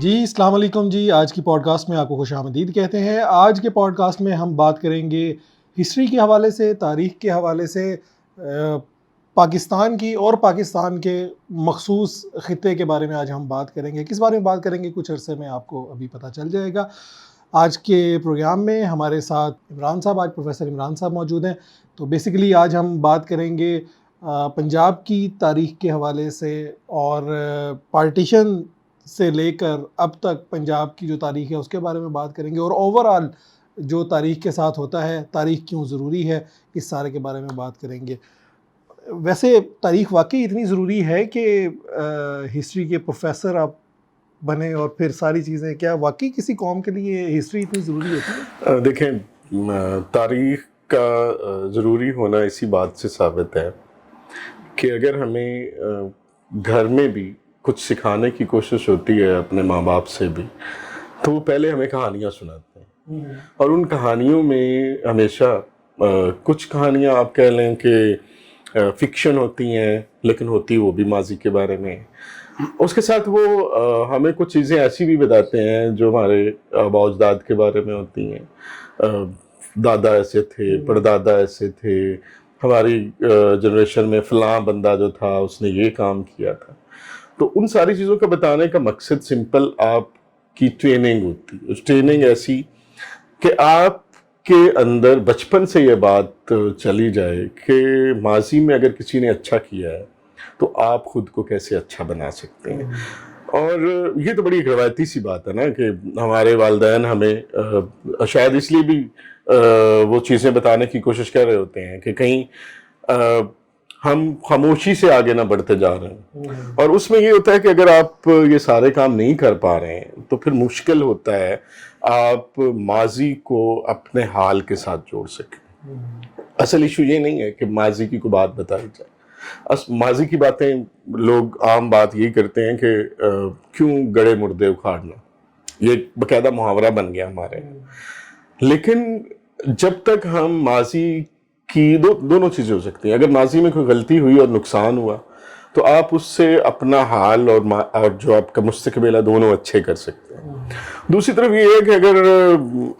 جی السلام علیکم جی، آج کی پوڈ کاسٹ میں آپ کو خوش آمدید کہتے ہیں۔ آج کے پوڈ کاسٹ میں ہم بات کریں گے ہسٹری کے حوالے سے، تاریخ کے حوالے سے، پاکستان کی اور پاکستان کے مخصوص خطے کے بارے میں آج ہم بات کریں گے۔ کس بارے میں بات کریں گے کچھ عرصے میں آپ کو ابھی پتہ چل جائے گا۔ آج کے پروگرام میں ہمارے ساتھ عمران صاحب، آج پروفیسر عمران صاحب موجود ہیں۔ تو بیسیکلی آج ہم بات کریں گے پنجاب کی تاریخ کے حوالے سے، اور پارٹیشن سے لے کر اب تک پنجاب کی جو تاریخ ہے اس کے بارے میں بات کریں گے، اور اوور آل جو تاریخ کے ساتھ ہوتا ہے، تاریخ کیوں ضروری ہے، اس سارے کے بارے میں بات کریں گے۔ ویسے تاریخ واقعی اتنی ضروری ہے کہ ہسٹری کے پروفیسر آپ بنے اور پھر ساری چیزیں، کیا واقعی کسی قوم کے لیے ہسٹری اتنی ضروری ہوتی ہے؟ دیکھیں، تاریخ کا ضروری ہونا اسی بات سے ثابت ہے کہ اگر ہمیں گھر میں بھی کچھ سکھانے کی کوشش ہوتی ہے اپنے ماں باپ سے بھی، تو وہ پہلے ہمیں کہانیاں سناتے ہیں، اور ان کہانیوں میں ہمیشہ کچھ کہانیاں آپ کہہ لیں کہ فکشن ہوتی ہیں، لیکن ہوتی وہ بھی ماضی کے بارے میں۔ اس کے ساتھ وہ ہمیں کچھ چیزیں ایسی بھی بتاتے ہیں جو ہمارے آباء و اجداد کے بارے میں ہوتی ہیں، دادا ایسے تھے، پردادا ایسے تھے، ہماری جنریشن میں فلاں بندہ جو تھا اس نے یہ کام کیا تھا۔ تو ان ساری چیزوں کا بتانے کا مقصد سمپل آپ کی ٹریننگ ہوتی ہے، ٹریننگ ایسی کہ آپ کے اندر بچپن سے یہ بات چلی جائے کہ ماضی میں اگر کسی نے اچھا کیا ہے تو آپ خود کو کیسے اچھا بنا سکتے ہیں۔ اور یہ تو بڑی روایتی سی بات ہے نا کہ ہمارے والدین ہمیں شاید اس لیے بھی وہ چیزیں بتانے کی کوشش کر رہے ہوتے ہیں کہ کہیں ہم خاموشی سے آگے نہ بڑھتے جا رہے ہیں۔ اور اس میں یہ ہوتا ہے کہ اگر آپ یہ سارے کام نہیں کر پا رہے ہیں تو پھر مشکل ہوتا ہے آپ ماضی کو اپنے حال کے ساتھ جوڑ سکیں۔ اصل ایشو یہ نہیں ہے کہ ماضی کی کوئی بات بتائی جائے، ماضی کی باتیں لوگ عام بات یہی کرتے ہیں کہ کیوں گڑے مردے اکھاڑنا، یہ باقاعدہ محاورہ بن گیا ہمارے۔ لیکن جب تک ہم ماضی کی دونوں چیزیں ہو سکتی ہیں، اگر ماضی میں کوئی غلطی ہوئی اور نقصان ہوا تو آپ اس سے اپنا حال اور جو آپ کا مستقبل ہے دونوں اچھے کر سکتے ہیں۔ دوسری طرف یہ ہے کہ اگر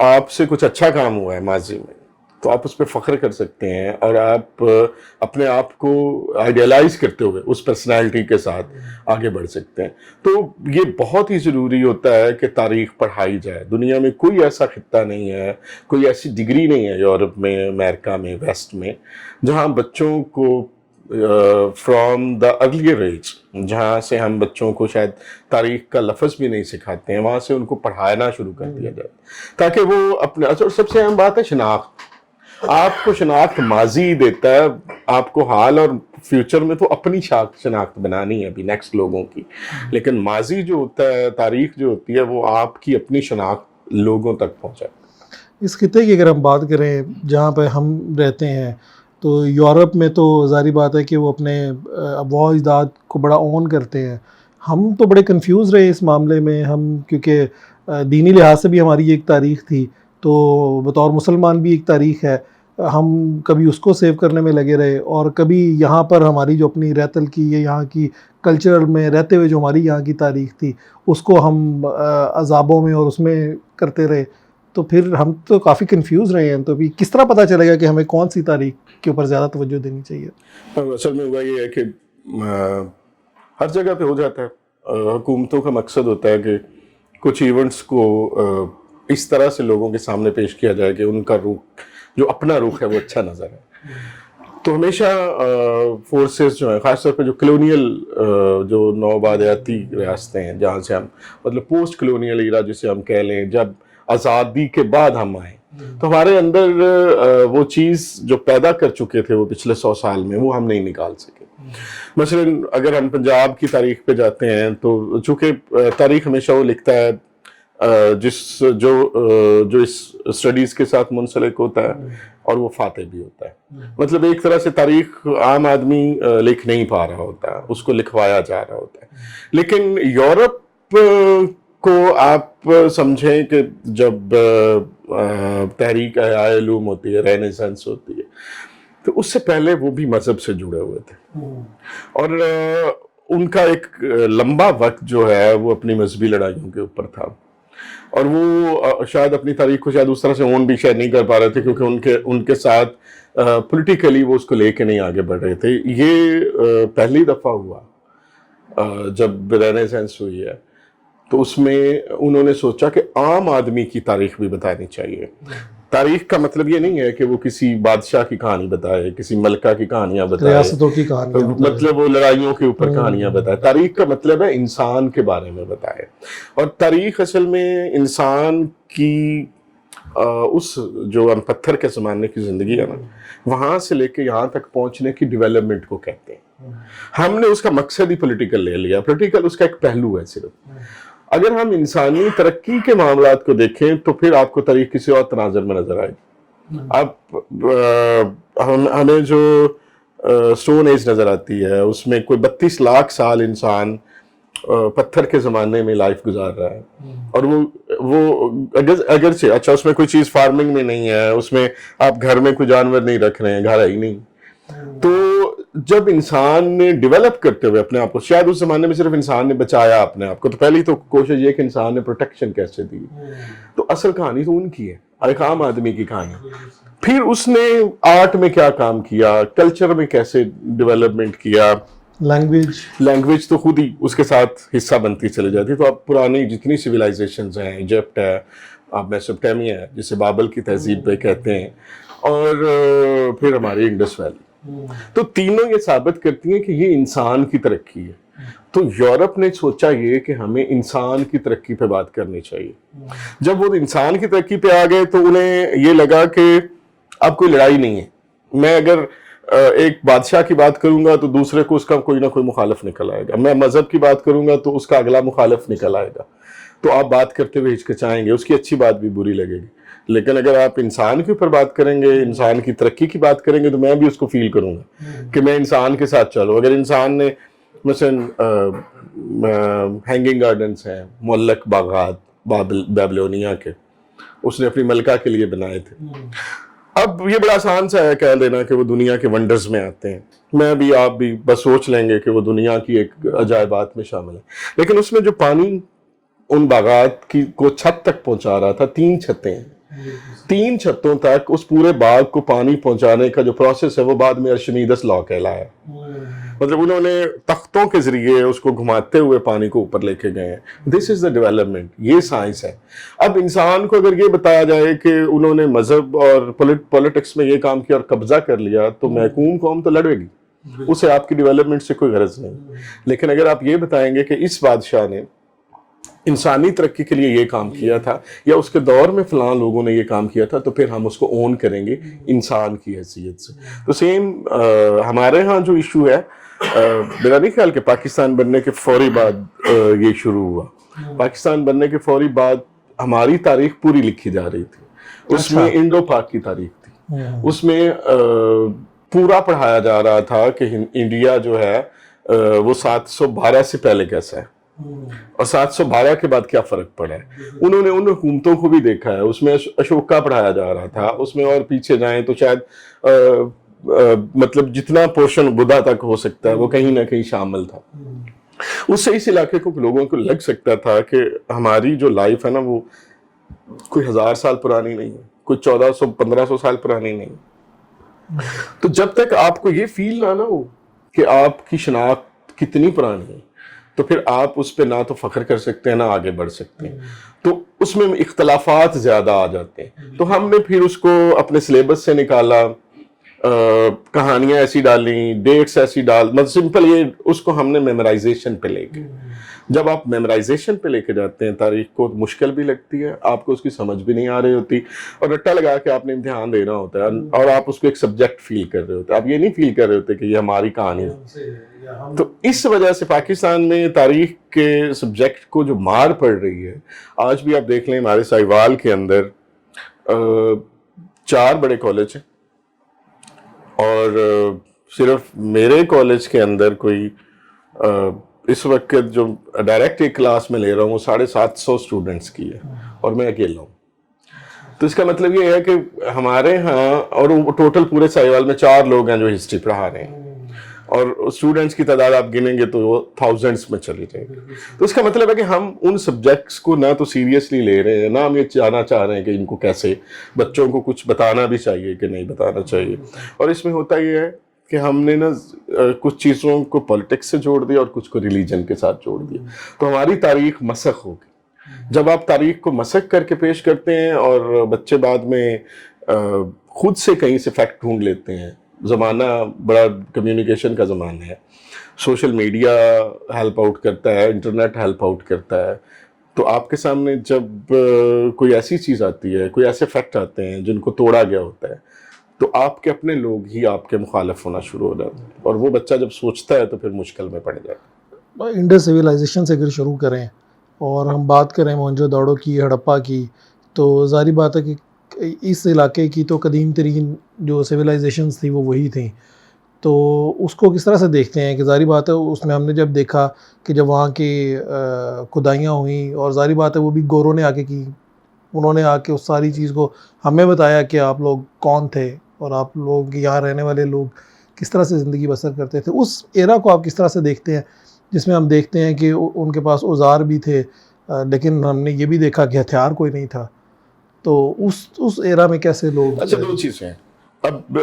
آپ سے کچھ اچھا کام ہوا ہے ماضی میں تو آپ اس پہ فخر کر سکتے ہیں، اور آپ اپنے آپ کو آئیڈیلائز کرتے ہوئے اس پرسنالٹی کے ساتھ آگے بڑھ سکتے ہیں۔ تو یہ بہت ہی ضروری ہوتا ہے کہ تاریخ پڑھائی جائے۔ دنیا میں کوئی ایسا خطہ نہیں ہے، کوئی ایسی ڈگری نہیں ہے یورپ میں، امریکہ میں، ویسٹ میں، جہاں بچوں کو فرام دا ارلیئر ایج، جہاں سے ہم بچوں کو شاید تاریخ کا لفظ بھی نہیں سکھاتے ہیں، وہاں سے ان کو پڑھانا شروع کر دیا جائے تاکہ وہ اپنے، اور سب سے اہم بات ہے شناخت۔ آپ کو شناخت ماضی دیتا ہے، آپ کو حال اور فیوچر میں تو اپنی شناخت بنانی ہے ابھی نیکسٹ لوگوں کی، لیکن ماضی جو ہوتا ہے، تاریخ جو ہوتی ہے، وہ آپ کی اپنی شناخت لوگوں تک پہنچائے۔ اس خطے کی اگر ہم بات کریں جہاں پہ ہم رہتے ہیں، تو یورپ میں تو ظاہری بات ہے کہ وہ اپنے آباء و اجداد کو بڑا اون کرتے ہیں۔ ہم تو بڑے کنفیوز رہے اس معاملے میں، ہم کیونکہ دینی لحاظ سے بھی ہماری ایک تاریخ تھی، تو بطور مسلمان بھی ایک تاریخ ہے، ہم کبھی اس کو سیو کرنے میں لگے رہے، اور کبھی یہاں پر ہماری جو اپنی رہتل کی یا یہاں کی کلچر میں رہتے ہوئے جو ہماری یہاں کی تاریخ تھی اس کو ہم عذابوں میں اور اس میں کرتے رہے۔ تو پھر ہم تو کافی کنفیوز رہے ہیں، تو ابھی کس طرح پتہ چلے گا کہ ہمیں کون سی تاریخ کے اوپر زیادہ توجہ دینی چاہیے؟ اصل میں ہوا یہ ہے کہ ہر جگہ پہ ہو جاتا ہے، حکومتوں کا مقصد ہوتا ہے کہ کچھ ایونٹس کو اس طرح سے لوگوں کے سامنے پیش کیا جائے کہ ان کا روح، جو اپنا روح ہے، وہ اچھا نظر ہے۔ تو ہمیشہ فورسز جو ہیں، خاص طور پہ جو کلونیل جو نوآبادیاتی ریاستیں ہیں، جہاں سے ہم مطلب پوسٹ کلونیل ایرا جسے ہم کہہ لیں، جب آزادی کے بعد ہم آئے، تو ہمارے اندر وہ چیز جو پیدا کر چکے تھے وہ پچھلے 100 سال میں، وہ ہم نہیں نکال سکے۔ مثلا اگر ہم پنجاب کی تاریخ پہ جاتے ہیں تو چونکہ تاریخ ہمیشہ وہ لکھتا ہے جو اس اسٹڈیز کے ساتھ منسلک ہوتا ہے، اور وہ فاتح بھی ہوتا ہے۔ مطلب ایک طرح سے تاریخ عام آدمی لکھ نہیں پا رہا ہوتا، اس کو لکھوایا جا رہا ہوتا ہے۔ لیکن یورپ کو آپ سمجھیں کہ جب تحریک احیاء علوم ہوتی ہے، رینیسانس ہوتی ہے، تو اس سے پہلے وہ بھی مذہب سے جڑے ہوئے تھے، اور ان کا ایک لمبا وقت جو ہے وہ اپنی مذہبی لڑائیوں کے اوپر تھا، اور وہ شاید اپنی تاریخ کو شاید اس طرح سے اون بھی شاید نہیں کر پا رہے تھے، کیونکہ ان کے ساتھ پولیٹیکلی وہ اس کو لے کے نہیں آگے بڑھ رہے تھے. یہ پہلی دفعہ ہوا جب رینیسانس ہوئی ہے، تو اس میں انہوں نے سوچا کہ عام آدمی کی تاریخ بھی بتانی چاہیے. تاریخ کا مطلب یہ نہیں ہے کہ وہ کسی بادشاہ کی کہانی بتائے، کسی ملکہ کی کہانیاں بتائے، ریاستوں کی کہانیاں، مطلب وہ لڑائیوں کے اوپر کہانیاں بتائے. تاریخ کا مطلب ہے انسان کے بارے میں بتائے. اور تاریخ اصل میں انسان کی اس جو پتھر کے زمانے کی زندگی ہے نا، وہاں سے لے کے یہاں تک پہنچنے کی ڈیولپمنٹ کو کہتے ہیں. ہم نے اس کا مقصد ہی پولیٹیکل لے لیا. پولیٹیکل اس کا ایک پہلو ہے صرف. اگر ہم انسانی ترقی کے معاملات کو دیکھیں تو پھر آپ کو تاریخ کسی اور تناظر میں نظر آئے گی. اب ہمیں جو سٹون ایج نظر آتی ہے، اس میں کوئی 32 لاکھ سال انسان پتھر کے زمانے میں لائف گزار رہا ہے. اور وہ اگرچہ اچھا اس میں کوئی چیز فارمنگ میں نہیں ہے، اس میں آپ گھر میں کوئی جانور نہیں رکھ رہے ہیں، گھر ہے ہی نہیں. تو جب انسان نے ڈیولپ کرتے ہوئے اپنے آپ کو، شاید اس زمانے میں صرف انسان نے بچایا اپنے آپ کو، تو پہلی تو کوشش یہ کہ انسان نے پروٹیکشن کیسے دی. تو اصل کہانی تو ان کی ہے، ایک عام آدمی کی کہانی. پھر اس نے آرٹ میں کیا کام کیا، کلچر میں کیسے ڈیولپمنٹ کیا. لینگویج تو خود ہی اس کے ساتھ حصہ بنتی چلی جاتی. تو اب پرانی جتنی سویلائزیشنز ہیں، ایجپٹ ہے، اب میسوپوٹیمیا ہے جسے بابل کی تہذیب پہ کہتے ہیں، اور پھر ہماری انڈس ویلی، تو تینوں یہ ثابت کرتی ہیں کہ یہ انسان کی ترقی ہے. تو یورپ نے سوچا یہ کہ ہمیں انسان کی ترقی پہ بات کرنی چاہیے. جب وہ انسان کی ترقی پہ آ گئے تو انہیں یہ لگا کہ اب کوئی لڑائی نہیں ہے. میں اگر ایک بادشاہ کی بات کروں گا تو دوسرے کو اس کا کوئی نہ کوئی مخالف نکل آئے گا. میں مذہب کی بات کروں گا تو اس کا اگلا مخالف نکل آئے گا. تو آپ بات کرتے ہوئے ہچکچائیں گے، اس کی اچھی بات بھی بری لگے گی. لیکن اگر آپ انسان کے اوپر بات کریں گے، انسان کی ترقی کی بات کریں گے، تو میں بھی اس کو فیل کروں گا کہ میں انسان کے ساتھ چلوں. اگر انسان نے مثلا ہینگنگ گارڈنز ہیں، معلق باغات بیبلونیا کے، اس نے اپنی ملکہ کے لیے بنائے تھے. اب یہ بڑا آسان سا ہے کہہ دینا کہ وہ دنیا کے ونڈرز میں آتے ہیں. میں بھی آپ بھی بس سوچ لیں گے کہ وہ دنیا کی ایک عجائبات میں شامل ہے. لیکن اس میں جو پانی ان باغات کی کو چھت تک پہنچا رہا تھا، 3 چھتیں ہیں، 3 چھتوں تک اس پورے باغ کو پانی پہنچانے کا جو پروسیس ہے وہ بعد میں ارشمیدس لا کہلایا. مطلب انہوں نے تختوں کے ذریعے اس کو گھماتے ہوئے پانی کو اوپر لے کے گئے ہیں. دس از دا ڈیولپمنٹ. یہ سائنس ہے. اب انسان کو اگر یہ بتایا جائے کہ انہوں نے مذہب اور پولیٹکس میں یہ کام کیا اور قبضہ کر لیا، تو محکوم قوم تو لڑے گی، اسے آپ کی ڈیولپمنٹ سے کوئی غرض نہیں. لیکن اگر آپ یہ بتائیں گے کہ اس بادشاہ نے انسانی ترقی کے لیے یہ کام کیا تھا، یا اس کے دور میں فلاں لوگوں نے یہ کام کیا تھا، تو پھر ہم اس کو اون کریں گے انسان کی حیثیت سے. تو سیم ہمارے ہاں جو ایشو ہے، میرا نہیں خیال کہ پاکستان بننے کے فوری بعد یہ شروع ہوا. پاکستان بننے کے فوری بعد ہماری تاریخ پوری لکھی جا رہی تھی. اس میں انڈو پاک کی تاریخ تھی. اس میں پورا پڑھایا جا رہا تھا کہ انڈیا جو ہے وہ 712 سے پہلے کیسا ہے اور 712 کے بعد کیا فرق پڑا ہے. انہوں نے ان حکومتوں کو بھی دیکھا ہے. اس میں اشوکا پڑھایا جا رہا تھا. اس میں اور پیچھے جائیں تو شاید مطلب جتنا پورشن بدھا تک ہو سکتا ہے وہ کہیں نہ کہیں شامل تھا. اس سے اس علاقے کو لوگوں کو لگ سکتا تھا کہ ہماری جو لائف ہے نا وہ کوئی 1000 سال پرانی نہیں ہے، کوئی 1400-1500 سال پرانی نہیں. تو جب تک آپ کو یہ فیل نہ ہو کہ آپ کی شناخت کتنی پرانی ہے، تو پھر آپ اس پہ نہ تو فخر کر سکتے ہیں نہ آگے بڑھ سکتے ہیں. تو اس میں اختلافات زیادہ آ جاتے ہیں. تو ہم نے پھر اس کو اپنے سلیبس سے نکالا، کہانیاں ایسی ڈالیں، ڈیٹس ایسی مطلب سمپل یہ اس کو ہم نے میمورائزیشن پہ لے کے. جب آپ میمورائزیشن پہ لے کے جاتے ہیں تاریخ کو، مشکل بھی لگتی ہے، آپ کو اس کی سمجھ بھی نہیں آ رہی ہوتی، اور رٹا لگا کے آپ نے امتحان دینا ہوتا ہے اور آپ اس کو ایک سبجیکٹ فیل کر رہے ہوتے ہیں. آپ یہ نہیں فیل کر رہے ہوتے کہ یہ ہماری کہانی ہے. تو اس وجہ سے پاکستان میں تاریخ کے سبجیکٹ کو جو مار پڑ رہی ہے، آج بھی آپ دیکھ لیں ہمارے سائیوال کے اندر 4 بڑے کالج ہیں، اور صرف میرے کالج کے اندر کوئی اس وقت جو ڈائریکٹ ایک کلاس میں لے رہا ہوں وہ 750 اسٹوڈنٹس کی ہے، اور میں اکیلا ہوں. تو اس کا مطلب یہ ہے کہ ہمارے ہاں، اور ٹوٹل پورے سائیوال میں 4 لوگ ہیں جو ہسٹری پڑھا رہے ہیں، اور اسٹوڈنٹس کی تعداد آپ گنیں گے تو وہ تھاؤزینڈس میں چلی جائے گی. تو اس کا مطلب ہے کہ ہم ان سبجیکٹس کو نہ تو سیریسلی لے رہے ہیں، نہ ہم یہ جاننا چاہ رہے ہیں کہ ان کو کیسے بچوں کو کچھ بتانا بھی چاہیے کہ نہیں بتانا چاہیے. اور اس میں ہوتا یہ ہے کہ ہم نے نا کچھ چیزوں کو پولیٹکس سے جوڑ دیا اور کچھ کو ریلیجن کے ساتھ جوڑ دیا، تو ہماری تاریخ مسخ ہوگی. جب آپ تاریخ کو مسخ کر کے پیش کرتے ہیں اور بچے بعد میں خود سے کہیں سے فیکٹ ڈھونڈ لیتے ہیں. زمانہ بڑا کمیونیکیشن کا زمانہ ہے، سوشل میڈیا ہیلپ آؤٹ کرتا ہے، انٹرنیٹ ہیلپ آؤٹ کرتا ہے. تو آپ کے سامنے جب کوئی ایسی چیز آتی ہے، کوئی ایسے فیکٹ آتے ہیں جن کو توڑا گیا ہوتا ہے، تو آپ کے اپنے لوگ ہی آپ کے مخالف ہونا شروع ہو جاتے ہیں، اور وہ بچہ جب سوچتا ہے تو پھر مشکل میں پڑ جاتا ہے. انڈس سویلائزیشن سے اگر شروع کریں اور ہم بات کریں موہنجو داڑو کی، ہڑپا کی، تو ظاہری بات ہے کہ اس علاقے کی تو قدیم ترین جو سویلائزیشنز تھی وہ وہی تھیں. تو اس کو کس طرح سے دیکھتے ہیں کہ ظاہری بات ہے اس میں ہم نے جب دیکھا کہ جب وہاں کی کھدائیاں ہوئیں، اور ظاہری بات ہے وہ بھی گوروں نے آ کے کی، انہوں نے آ کے اس ساری چیز کو ہمیں بتایا کہ آپ لوگ کون تھے اور آپ لوگ یہاں رہنے والے لوگ کس طرح سے زندگی بسر کرتے تھے. اس ایرا کو آپ کس طرح سے دیکھتے ہیں جس میں ہم دیکھتے ہیں کہ ان کے پاس اوزار بھی تھے لیکن ہم نے یہ بھی دیکھا کہ ہتھیار کوئی نہیں تھا. تو اس ایرا میں کیسے لوگ؟ اچھا، دو چیزیں ہیں. اب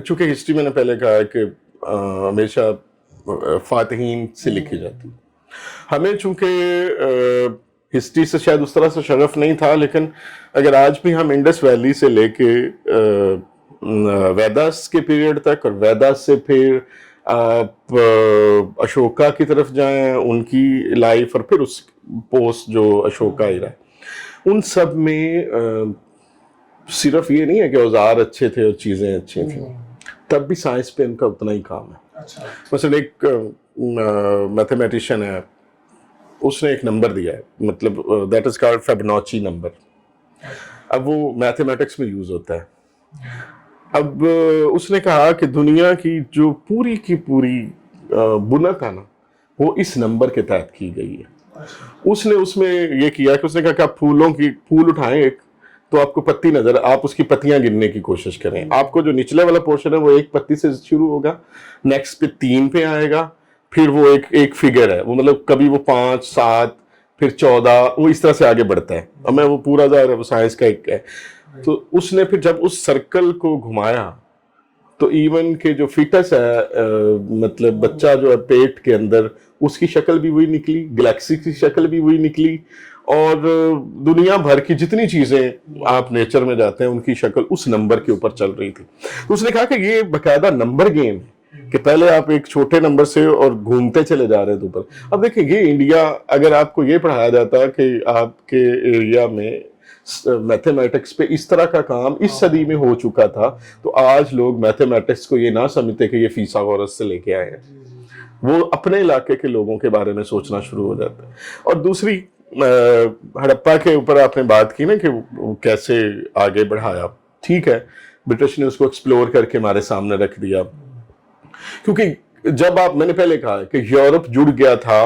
چونکہ ہسٹری میں نے پہلے کہا ہے کہ ہمیشہ فاتحین سے لکھی جاتی. ہمیں چونکہ ہسٹری سے شاید اس طرح سے شغف نہیں تھا، لیکن اگر آج بھی ہم انڈس ویلی سے لے کے ویداس کے پیریڈ تک، اور ویداس سے پھر آپ اشوکا کی طرف جائیں، ان کی لائف، اور پھر اس پوسٹ جو اشوکا ایرا، ان سب میں صرف یہ نہیں ہے کہ اوزار اچھے تھے اور چیزیں اچھی تھیں، تب بھی سائنس پہ ان کا اتنا ہی کام ہے. مثلا ایک میتھمیٹیشین ہے، اس نے ایک نمبر دیا ہے، مطلب that is called Fibonacci number. اب وہ میتھمیٹکس میں یوز ہوتا ہے. اب اس نے کہا کہ دنیا کی جو پوری کی پوری بنت ہے نا، وہ اس نمبر کے تحت کی گئی ہے. اس نے اس میں یہ کیا کہ اس نے کہا کہ آپ پھول اٹھائیں ایک، تو آپ کو پتی نظر، آپ اس کی پتیاں گننے کی کوشش کریں. آپ کو جو نچلے والا پورشن ہے وہ ایک پتی سے شروع ہوگا، نیکسٹ پہ 3 پہ آئے گا، پھر وہ ایک فگر ہے، وہ مطلب کبھی وہ 5 7 پھر 14، وہ اس طرح سے آگے بڑھتا ہے. اور میں وہ پورا ظاہر ہے وہ سائنس کا ایک ہے. تو اس نے پھر جب اس سرکل کو گھمایا تو ایون کہ جو فیٹس ہے، مطلب بچہ جو ہے پیٹ کے اندر، اس کی شکل بھی وہی نکلی، گلیکسی کی شکل بھی وہی نکلی، اور دنیا بھر کی جتنی چیزیں آپ نیچر میں جاتے ہیں ان کی شکل اس نمبر کے اوپر چل رہی تھی. تو اس نے کہا کہ یہ باقاعدہ نمبر گیم ہے کہ پہلے آپ ایک چھوٹے نمبر سے اور گھومتے چلے جا رہے تھے اوپر. اب دیکھیں یہ انڈیا، اگر آپ کو یہ پڑھایا جاتا کہ آپ کے ایریا میں میتھمیٹکس پہ اس طرح کا کام اس صدی میں ہو چکا تھا، تو آج لوگ میتھمیٹکس کو یہ نہ سمجھتے کہ یہ فیثاغورس سے لے کے آئے ہیں، وہ اپنے علاقے کے لوگوں کے بارے میں سوچنا شروع ہو جاتا ہے. اور دوسری ہڑپا کے اوپر آپ نے بات کی نا کہ وہ کیسے آگے بڑھایا. ٹھیک ہے، برٹش نے اس کو ایکسپلور کر کے ہمارے سامنے رکھ دیا، کیونکہ جب میں نے پہلے کہا کہ یورپ جڑ گیا تھا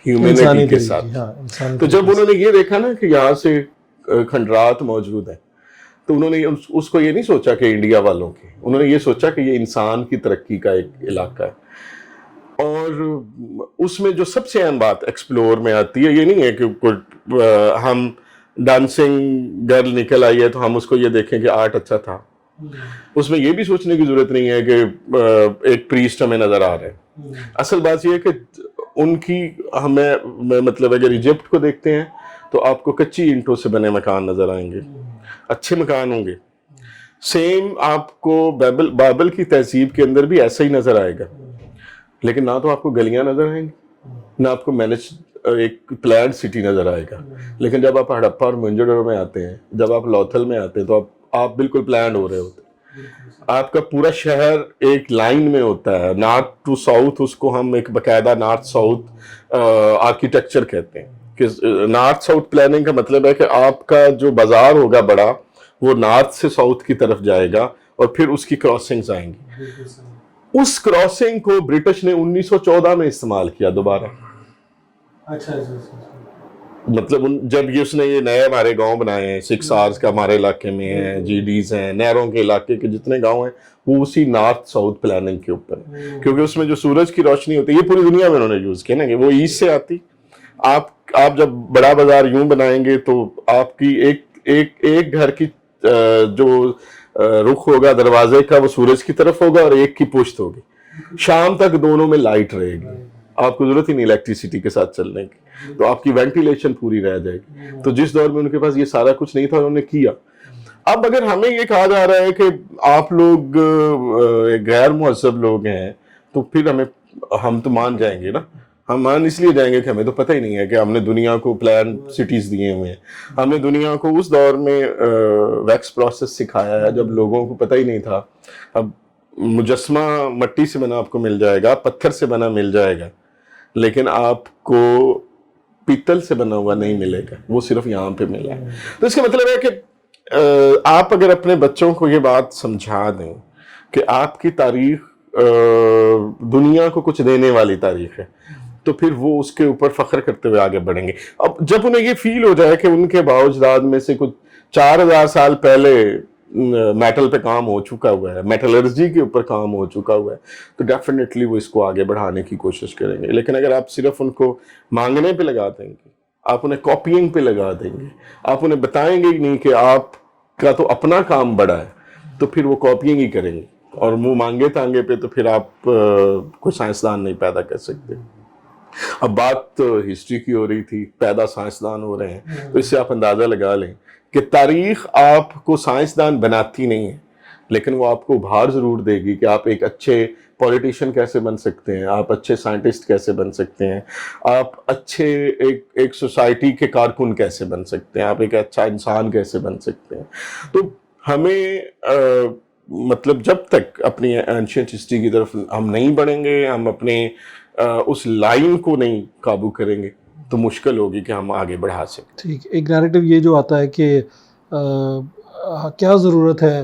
ہیومینٹی کے ساتھ، تو جب انہوں نے یہ دیکھا نا کہ یہاں سے کھنڈرات موجود ہیں، تو انہوں نے اس کو یہ نہیں سوچا کہ انڈیا والوں کے، انہوں نے یہ سوچا کہ یہ انسان کی ترقی کا ایک علاقہ ہے. اور اس میں جو سب سے اہم بات ایکسپلور میں آتی ہے، یہ نہیں ہے کہ ہم ڈانسنگ گرل نکل آئی ہے تو ہم اس کو یہ دیکھیں کہ آرٹ اچھا تھا. اس میں یہ بھی سوچنے کی ضرورت نہیں ہے کہ ایک پریسٹ ہمیں نظر آ رہے ہیں. اصل بات یہ ہے کہ ان کی ہمیں مطلب اگر ایجپٹ کو دیکھتے ہیں تو آپ کو کچی اینٹوں سے بنے مکان نظر آئیں گے، اچھے مکان ہوں گے. سیم آپ کو بابل کی تہذیب کے اندر بھی ایسا ہی نظر آئے گا، لیکن نہ تو آپ کو گلیاں نظر آئیں گی، نہ آپ کو مینج ایک پلانڈ سٹی نظر آئے گا. لیکن جب آپ ہڑپا اور موہنجو داڑو میں آتے ہیں، جب آپ لوتھل میں آتے ہیں، تو آپ بالکل پلانڈ ہو رہے ہوتے ہیں. آپ کا پورا شہر ایک لائن میں ہوتا ہے، نارتھ ٹو ساؤتھ. اس کو ہم ایک باقاعدہ نارتھ ساؤتھ آرکیٹیکچر کہتے ہیں کہ نارتھ ساؤتھ پلاننگ کا مطلب ہے کہ آپ کا جو بازار ہوگا بڑا، وہ نارتھ سے ساؤتھ کی طرف جائے گا، اور پھر اس کی کراسنگز آئیں گی. اس کراسنگ کو برٹش نے 1914 میں استعمال کیا دوبارہ. مطلب جب اس نے یہ نئے ہمارے گاؤں بنائے ہیں، 6 آرز کا ہمارے علاقے میں ہے، جی ڈیز ہیں، نہروں کے علاقے کے جتنے گاؤں ہیں وہ اسی نارتھ ساؤتھ پلاننگ کے اوپر ہے، کیونکہ اس میں جو سورج کی روشنی ہوتی ہے یہ پوری دنیا میں انہوں نے یوز کیا نا، کہ وہ ایسٹ سے آتی. آپ جب بڑا بازار یوں بنائیں گے تو آپ کی ایک گھر کی جو رخ ہوگا دروازے کا وہ سورج کی طرف ہوگا اور ایک کی پشت ہوگی. شام تک دونوں میں لائٹ رہے گی، آپ کو ضرورت ہی نہیں الیکٹریسٹی کے ساتھ چلنے کی، تو آپ کی وینٹیلیشن پوری رہ جائے گی. تو جس دور میں ان کے پاس یہ سارا کچھ نہیں تھا انہوں نے کیا. اب اگر ہمیں یہ کہا جا رہا ہے کہ آپ لوگ غیر مہذب لوگ ہیں تو پھر ہم تو مان جائیں گے نا. ہم مان اس لیے جائیں گے کہ ہمیں تو پتہ ہی نہیں ہے کہ ہم نے دنیا کو پلان سٹیز دیے ہوئے ہیں. ہم نے دنیا کو اس دور میں ویکس پروسیس سکھایا ہے جب لوگوں کو پتہ ہی نہیں تھا. اب مجسمہ مٹی سے بنا آپ کو مل جائے گا، پتھر سے بنا مل جائے گا، لیکن آپ کو پیتل سے بنا ہوا نہیں ملے گا، وہ صرف یہاں پہ ملا ہے. تو اس کا مطلب ہے کہ آپ اگر اپنے بچوں کو یہ بات سمجھا دیں کہ آپ کی تاریخ دنیا کو کچھ دینے والی تاریخ ہے تو پھر وہ اس کے اوپر فخر کرتے ہوئے آگے بڑھیں گے. اب جب انہیں یہ فیل ہو جائے کہ ان کے باؤ اجداد میں سے کچھ 4000 سال پہلے میٹل پہ کام ہو چکا ہوا ہے، میٹلرجی کے اوپر کام ہو چکا ہوا ہے، تو ڈیفینیٹلی وہ اس کو آگے بڑھانے کی کوشش کریں گے. لیکن اگر آپ صرف ان کو مانگنے پہ لگا دیں گے، آپ انہیں کاپینگ پہ لگا دیں گے، آپ انہیں بتائیں گے ہی نہیں کہ آپ کا تو اپنا کام بڑا ہے، تو پھر وہ کاپینگ ہی کریں گے. اور منہ مانگے تانگے پہ تو پھر آپ کوئی سائنسدان نہیں پیدا کر سکتے. اب بات ہسٹری کی ہو رہی تھی، پیدا سائنسدان ہو رہے ہیں، تو اس سے آپ اندازہ لگا لیں کہ تاریخ آپ کو سائنسدان بناتی نہیں ہے، لیکن وہ آپ کو ابھار ضرور دے گی کہ آپ ایک اچھے پولیٹیشین کیسے بن سکتے ہیں، آپ اچھے سائنٹسٹ کیسے بن سکتے ہیں، آپ اچھے ایک سوسائٹی کے کارکن کیسے بن سکتے ہیں، آپ ایک اچھا انسان کیسے بن سکتے ہیں. تو ہمیں مطلب جب تک اپنی اینشینٹ ہسٹری کی طرف ہم نہیں بڑھیں گے، ہم اپنے اس لائن کو نہیں قابو کریں گے تو مشکل ہوگی کہ ہم آگے بڑھا سکیں. ٹھیک، ایک نیریٹو یہ جو آتا ہے کہ کیا ضرورت ہے،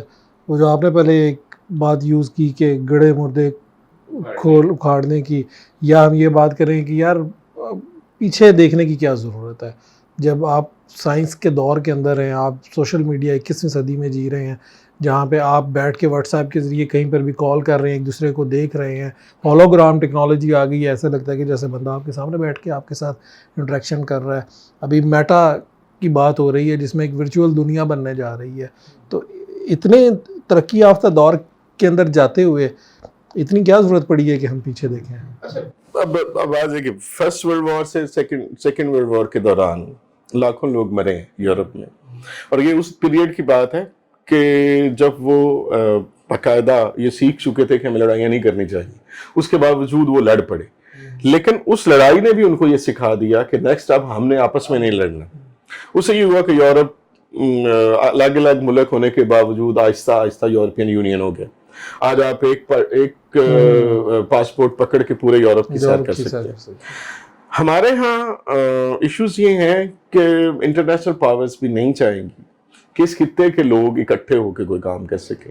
وہ جو آپ نے پہلے ایک بات یوز کی کہ گڑھے مردے کھول اکھاڑنے کی، یا ہم یہ بات کریں کہ یار پیچھے دیکھنے کی کیا ضرورت ہے. جب آپ سائنس کے دور کے اندر ہیں، آپ سوشل میڈیا 21ویں صدی میں جی رہے ہیں، جہاں پہ آپ بیٹھ کے واٹس ایپ کے ذریعے کہیں پر بھی کال کر رہے ہیں، ایک دوسرے کو دیکھ رہے ہیں، ہولوگرام ٹیکنالوجی آ گئی ہے، ایسا لگتا ہے کہ جیسے بندہ آپ کے سامنے بیٹھ کے آپ کے ساتھ انٹریکشن کر رہا ہے. ابھی میٹا کی بات ہو رہی ہے جس میں ایک ورچوئل دنیا بننے جا رہی ہے. تو اتنے ترقی یافتہ دور کے اندر جاتے ہوئے اتنی کیا ضرورت پڑی ہے کہ ہم پیچھے دیکھیں. اب آواز ہے کہ فرسٹ ورلڈ وار سے سیکنڈ ورلڈ وار کے دوران لاکھوں لوگ مرے ہیں یورپ میں، اور یہ اس پیریڈ کی بات ہے کہ جب وہ باقاعدہ یہ سیکھ چکے تھے کہ ہمیں لڑائیاں نہیں کرنی چاہیے، اس کے باوجود وہ لڑ پڑے. لیکن اس لڑائی نے بھی ان کو یہ سکھا دیا کہ نیکسٹ اب ہم نے آپس میں نہیں لڑنا. اس سے یہ ہوا کہ یورپ الگ الگ ملک ہونے کے باوجود آہستہ آہستہ یورپین یونین ہو گیا. آج آپ ایک پاسپورٹ پکڑ کے پورے یورپ کی سیر کر سکتے ہیں. ہمارے ہاں ایشوز یہ ہیں کہ انٹرنیشنل پاورز بھی نہیں چاہیں گی کہ اس خطے کے لوگ اکٹھے ہو کے کوئی کام کر سکیں.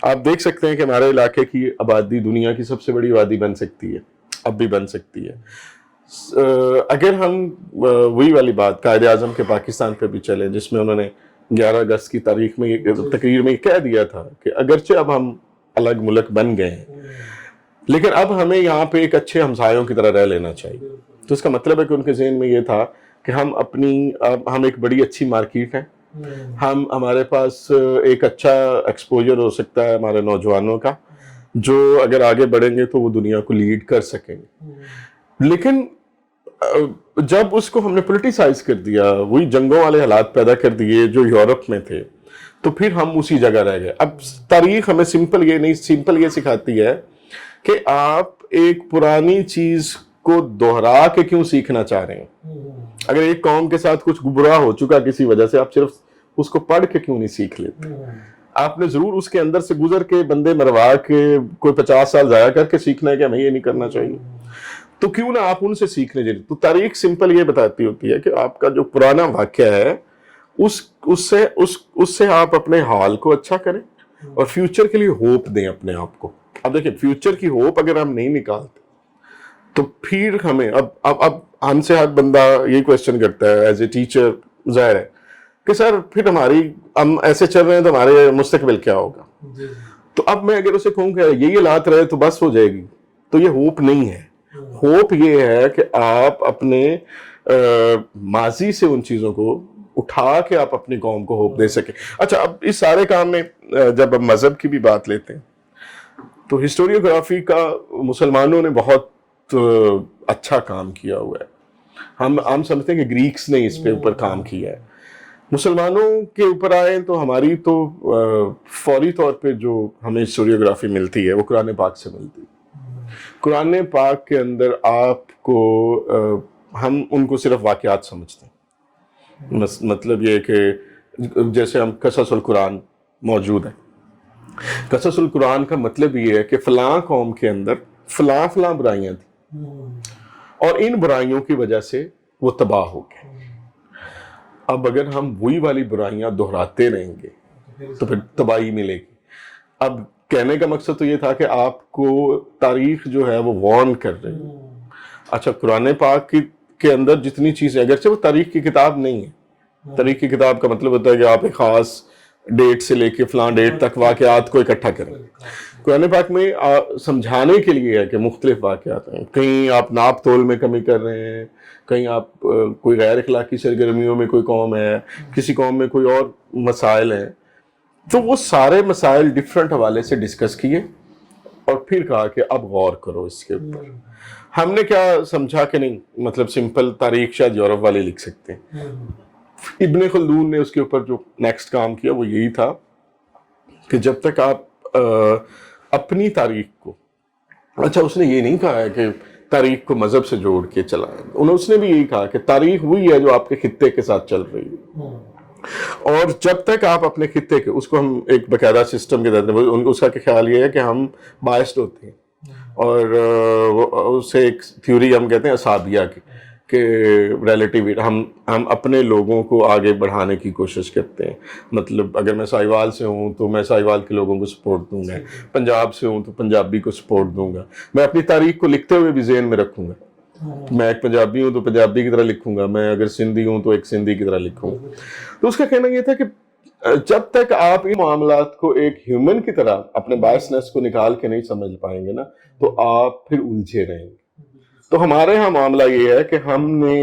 آپ دیکھ سکتے ہیں کہ ہمارے علاقے کی آبادی دنیا کی سب سے بڑی آبادی بن سکتی ہے، اب بھی بن سکتی ہے. اگر ہم وہی والی بات قائد اعظم کے پاکستان پہ بھی چلیں، جس میں انہوں نے 11 اگست کی تاریخ میں تقریر میں کہہ دیا تھا کہ اگرچہ اب ہم الگ ملک بن گئے ہیں لیکن اب ہمیں یہاں پہ ایک اچھے ہمسایوں کی طرح رہ لینا چاہیے. تو اس کا مطلب ہے کہ ان کے ذہن میں یہ تھا کہ ہم ایک بڑی اچھی مارکیٹ ہیں، ہمارے پاس ایک اچھا ایکسپوجر ہو سکتا ہے ہمارے نوجوانوں کا، جو اگر آگے بڑھیں گے تو وہ دنیا کو لیڈ کر سکیں گے. لیکن جب اس کو ہم نے پولیٹیسائز کر دیا، وہی جنگوں والے حالات پیدا کر دیے جو یورپ میں تھے، تو پھر ہم اسی جگہ رہ گئے. اب تاریخ ہمیں سمپل یہ سکھاتی ہے کہ آپ ایک پرانی چیز کو دوہرا کے کیوں سیکھنا چاہ رہے ہیں. اگر ایک قوم کے ساتھ کچھ برا ہو چکا کسی وجہ سے، آپ صرف اس کو پڑھ کے کیوں نہیں سیکھ لیتے؟ آپ نے ضرور اس کے اندر سے گزر کے بندے مروا کے کوئی 50 سال ضائع کر کے سیکھنا ہے کہ ہمیں یہ نہیں کرنا چاہیے. تو کیوں نہ آپ ان سے سیکھنے جائیں. تو تاریخ سمپل یہ بتاتی ہوتی ہے کہ آپ کا جو پرانا واقعہ ہے اس سے آپ اپنے حال کو اچھا کریں اور فیوچر کے لیے ہوپ دیں اپنے آپ کو. اب دیکھیں، فیوچر کی ہوپ اگر ہم نہیں نکالتے تو پھر ہمیں اب ہم سے ہر بندہ یہی کوشچن کرتا ہے ایز اے ٹیچر، ظاہر ہے کہ سر پھر ہم ایسے چل رہے ہیں تو ہمارے مستقبل کیا ہوگا. تو اب میں اگر اسے کہوں کہ یہی حالات رہے تو بس ہو جائے گی، تو یہ ہوپ نہیں ہے. ہوپ یہ ہے کہ آپ اپنے ماضی سے ان چیزوں کو اٹھا کے آپ اپنی قوم کو ہوپ دے سکیں. اچھا، اب اس سارے کام میں جب ہم مذہب کی بھی بات لیتے ہیں تو ہسٹوریوگرافی کا مسلمانوں نے بہت اچھا کام کیا ہوا ہے. ہم سمجھتے ہیں کہ گریکس نے اس پہ اوپر کام کیا ہے. مسلمانوں کے اوپر آئے تو ہماری تو فوری طور پہ جو ہمیں ہسٹوریوگرافی ملتی ہے وہ قرآن پاک سے ملتی ہے. قرآن پاک کے اندر آپ کو ہم ان کو صرف واقعات سمجھتے ہیں. مطلب یہ کہ جیسے ہم قصص القرآن موجود ہے، قصص القرآن کا مطلب یہ ہے کہ فلاں قوم کے اندر فلاں فلاں برائیاں تھیں اور ان برائیوں کی وجہ سے وہ تباہ ہو گئے. اب اگر ہم وہی والی برائیاں دہراتے رہیں گے تو پھر تباہی ملے گی. اب کہنے کا مقصد تو یہ تھا کہ آپ کو تاریخ جو ہے وہ وارن کر رہی ہے. اچھا، قرآن پاک کے اندر جتنی چیزیں، اگرچہ وہ تاریخ کی کتاب نہیں ہے، تاریخ کی کتاب کا مطلب ہوتا ہے کہ آپ ایک خاص ڈیٹ سے لے کے فلاں ڈیٹ تک واقعات کو اکٹھا کریں. قرآن پاک میں سمجھانے کے لیے ہے کہ مختلف واقعات ہیں. کہیں آپ ناپ تول میں کمی کر رہے ہیں، کہیں آپ کوئی غیر اخلاقی سرگرمیوں میں کوئی قوم ہے، کسی قوم میں کوئی اور مسائل ہیں، تو وہ سارے مسائل ڈفرینٹ حوالے سے ڈسکس کیے اور پھر کہا کہ اب غور کرو اس کے اوپر. ہم نے کیا سمجھا کہ نہیں، مطلب سمپل تاریخ شاید یورپ والے لکھ سکتے ہیں. ابن خلدون نے اس کے اوپر جو نیکسٹ کام کیا وہ یہی تھا کہ جب تک آپ اپنی تاریخ کو، اچھا اس نے یہ نہیں کہا ہے کہ تاریخ کو مذہب سے جوڑ کے چلائیں، اس نے بھی یہی کہا کہ تاریخ وہی ہے جو آپ کے خطے کے ساتھ چل رہی ہے، اور جب تک آپ اپنے خطے کے، اس کو ہم ایک باقاعدہ سسٹم کے تحت، اس کا خیال یہ ہے کہ ہم بائسڈ ہوتے ہیں، اور اسے ایک تھیوری ہم کہتے ہیں اصابیہ کی، کہ ریلیٹیویٹی، ہم اپنے لوگوں کو آگے بڑھانے کی کوشش کرتے ہیں. مطلب اگر میں ساہیوال سے ہوں تو میں ساہیوال کے لوگوں کو سپورٹ دوں گا، پنجاب سے ہوں تو پنجابی کو سپورٹ دوں گا. میں اپنی تاریخ کو لکھتے ہوئے بھی ذہن میں رکھوں گا، میں ایک پنجابی ہوں تو پنجابی کی طرح لکھوں گا، میں اگر سندھی ہوں تو ایک سندھی کی طرح لکھوں گا. تو اس کا کہنا یہ تھا کہ جب تک آپ ان معاملات کو ایک ہیومن کی طرح اپنے بائسنس کو نکال کے نہیں سمجھ پائیں گے نا، تو آپ پھر الجھے رہیں گے. تو ہمارے ہاں معاملہ یہ ہے کہ ہم نے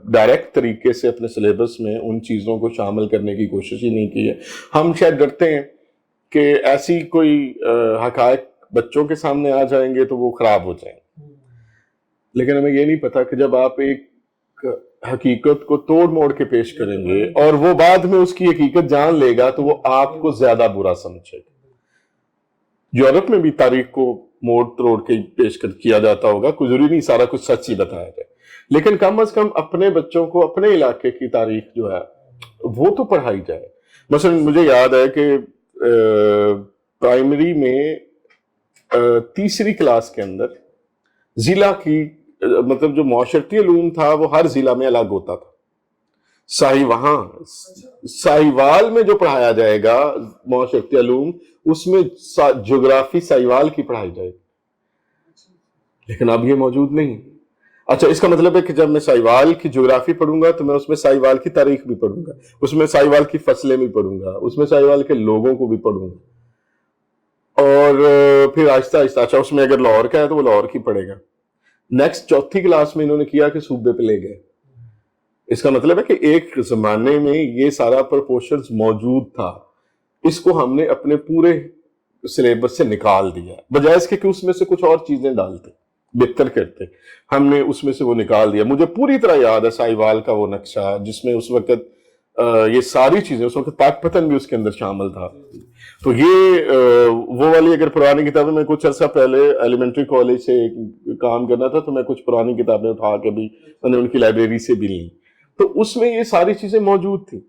ڈائریکٹ طریقے سے اپنے سلیبس میں ان چیزوں کو شامل کرنے کی کوشش ہی نہیں کی ہے. ہم شاید ڈرتے ہیں کہ ایسی کوئی حقائق بچوں کے سامنے آ جائیں گے تو وہ خراب ہو جائیں گے، لیکن ہمیں یہ نہیں پتا کہ جب آپ ایک حقیقت کو توڑ موڑ کے پیش کریں گے اور وہ بعد میں اس کی حقیقت جان لے گا تو وہ آپ کو زیادہ برا سمجھے گا. یورپ میں بھی تاریخ کو موڑ توڑ کے پیش کیا جاتا ہوگا، کوئی ضروری نہیں سارا کچھ سچ ہی بتایا جائے، لیکن کم از کم اپنے بچوں کو اپنے علاقے کی تاریخ جو ہے وہ تو پڑھائی جائے. مثلا مجھے یاد ہے کہ پرائمری میں تیسری کلاس کے اندر ضلع کی، مطلب جو معاشرتی علوم تھا وہ ہر ضلع میں الگ ہوتا تھا. ساہیوال میں جو پڑھایا جائے گا معاشرتی علوم، اس میں جغرافی ساہیوال کی پڑھائی جائے گی، لیکن اب یہ موجود نہیں. اچھا، اس کا مطلب ہے کہ جب میں ساہیوال کی جغرافی پڑھوں گا تو میں اس میں ساہیوال کی تاریخ بھی پڑھوں گا، اس میں ساہیوال کی فصلیں بھی پڑھوں گا، اس میں ساہیوال کے لوگوں کو بھی پڑھوں گا، اور پھر آہستہ آہستہ، اچھا اس میں اگر لاہور کا ہے تو وہ لاہور کی پڑھے گا. نیکسٹ چوتھی کلاس میں انہوں نے کیا کہ صوبے پہ لے گئے. اس کا مطلب ہے کہ ایک زمانے میں یہ سارا پرپورشنز موجود تھا، اس کو ہم نے اپنے پورے سلیبس سے نکال دیا، بجائے اس کے کہ اس میں سے کچھ اور چیزیں ڈالتے بہتر کرتے، ہم نے اس میں سے وہ نکال دیا. مجھے پوری طرح یاد ہے ساہیوال کا وہ نقشہ جس میں اس وقت یہ ساری چیزیں، اس وقت پاک پتن بھی اس کے اندر شامل تھا. تو یہ وہ والی، اگر پرانی کتابیں، میں کچھ عرصہ پہلے ایلیمنٹری کالج سے کام کرنا تھا تو میں کچھ پرانی کتابیں اٹھا کے بھی میں نے ان کی لائبریری سے بھی لیں، تو اس میں یہ ساری چیزیں موجود تھیں.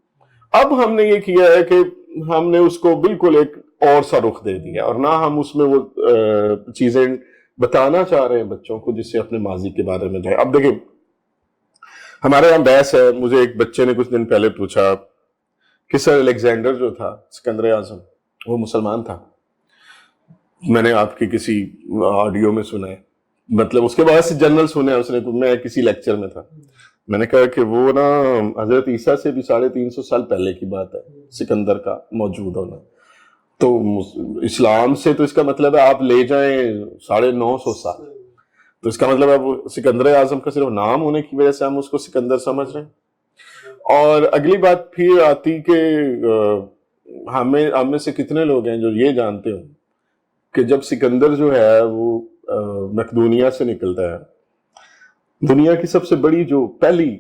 اب ہم نے یہ کیا ہے کہ ہم نے اس کو بالکل ایک اور سا رخ دے دیا، اور نہ ہم اس میں وہ چیزیں بتانا چاہ رہے ہیں بچوں کو جس سے اپنے ماضی کے بارے میں جائے. اب دیکھیں ہمارے یہاں بحث ہے، مجھے ایک بچے نے کچھ دن پہلے پوچھا کہ سر الیگزینڈر جو تھا سکندر اعظم وہ مسلمان تھا. میں نے آپ کی کسی آڈیو میں سنا ہے مطلب اس کے بعد سے جنرل سنے اس نے. میں کسی لیکچر میں تھا, میں نے کہا کہ وہ نا حضرت عیسیٰ سے بھی 350 سال پہلے کی بات ہے سکندر کا موجود ہونا. تو اسلام سے تو اس کا مطلب ہے آپ لے جائیں 950 سال. تو اس کا مطلب ہے وہ سکندر اعظم کا صرف نام ہونے کی وجہ سے ہم اس کو سکندر سمجھ رہے ہیں. اور اگلی بات پھر آتی کہ ہم میں سے کتنے لوگ ہیں جو یہ جانتے ہوں کہ جب سکندر جو ہے وہ مقدونیہ سے نکلتا ہے, دنیا کی سب سے بڑی جو پہلی